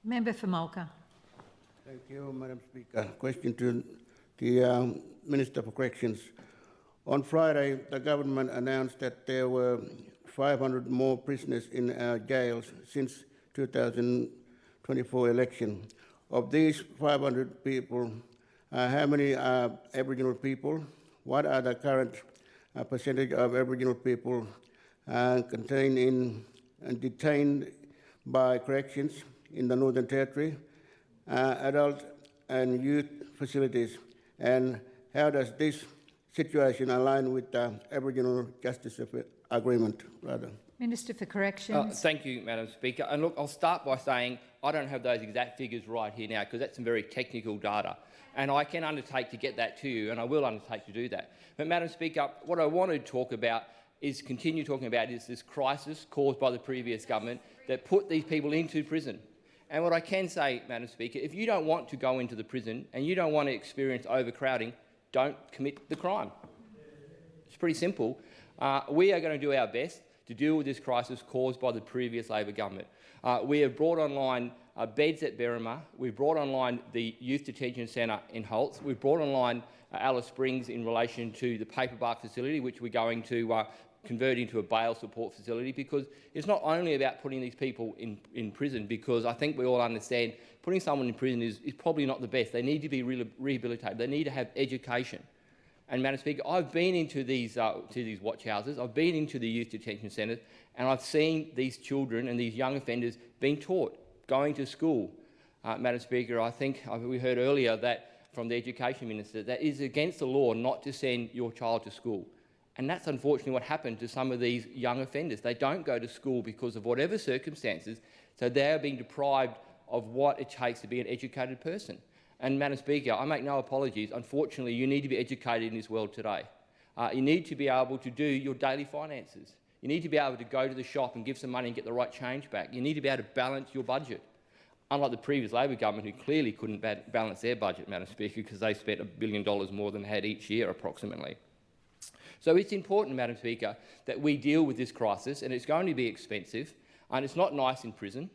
Member for Mulka. Thank you, Madam Speaker. Question to the Minister for Corrections. On Friday, the government announced that there were 500 more prisoners in our jails since 2024 election. Of these 500 people, how many are Aboriginal people? What are the current percentage of Aboriginal people contained in and detained by corrections in the Northern Territory, adult and youth facilities, and how does this situation align with the Aboriginal Justice Agreement? Minister for Corrections. Thank you, Madam Speaker. And look, I'll start by saying I don't have those exact figures right here now because that's some very technical data. And I can undertake to get that to you, and I will undertake to do that. But, Madam Speaker, what I want to talk about is continue talking about is this crisis caused by the previous government that put these people into prison. And what I can say, Madam Speaker, if you don't want to go into the prison and you don't want to experience overcrowding, don't commit the crime. It's pretty simple. We are going to do our best to deal with this crisis caused by the previous Labor government. We have brought online beds at Berrimah. We've brought online the Youth Detention Centre in Holtz. We've brought online Alice Springs in relation to the paper bark facility, which we're going to convert into a bail support facility, because it's not only about putting these people in prison, because I think we all understand putting someone in prison is probably not the best. They need to be rehabilitated. They need to have education. And, Madam Speaker, I've been into these watch houses, I've been into the youth detention centres, and I've seen these children and these young offenders being taught, going to school. Madam Speaker, I think we heard earlier that from the Education Minister that it is against the law not to send your child to school. And that's unfortunately what happened to some of these young offenders. They don't go to school because of whatever circumstances, so they are being deprived of what it takes to be an educated person. And, Madam Speaker, I make no apologies. Unfortunately, you need to be educated in this world today. You need to be able to do your daily finances. You need to be able to go to the shop and give some money and get the right change back. You need to be able to balance your budget. Unlike the previous Labor government, who clearly couldn't balance their budget, Madam Speaker, because they spent $1 billion more than they had each year, approximately. So it's important, Madam Speaker, that we deal with this crisis, and it's going to be expensive, and it's not nice in prison.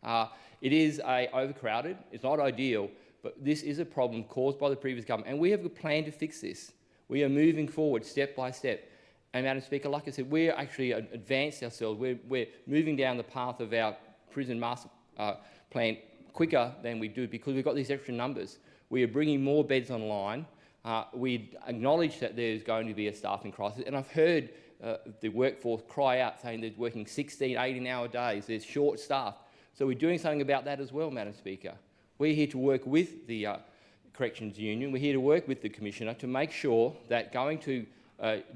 It is overcrowded. It's not ideal. But this is a problem caused by the previous government, and we have a plan to fix this. We are moving forward step by step. And, Madam Speaker, like I said, we're actually advanced ourselves. We're moving down the path of our prison master plan quicker than we do because we've got these extra numbers. We are bringing more beds online. We acknowledge that there's going to be a staffing crisis, and I've heard the workforce cry out saying they're working 16, 18-hour days. There's short staff. So we're doing something about that as well, Madam Speaker. We're here to work with the Corrections Union. We're here to work with the Commissioner to make sure that going to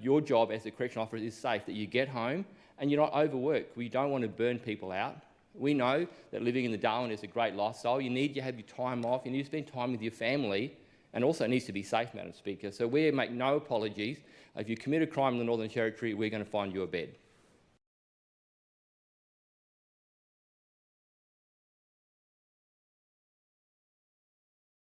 your job as a correction officer is safe, that you get home and you're not overworked. We don't want to burn people out. We know that living in the Darwin is a great lifestyle. You need to have your time off. You need to spend time with your family, and also it needs to be safe, Madam Speaker. So we make no apologies. If you commit a crime in the Northern Territory, we're going to find you a bed.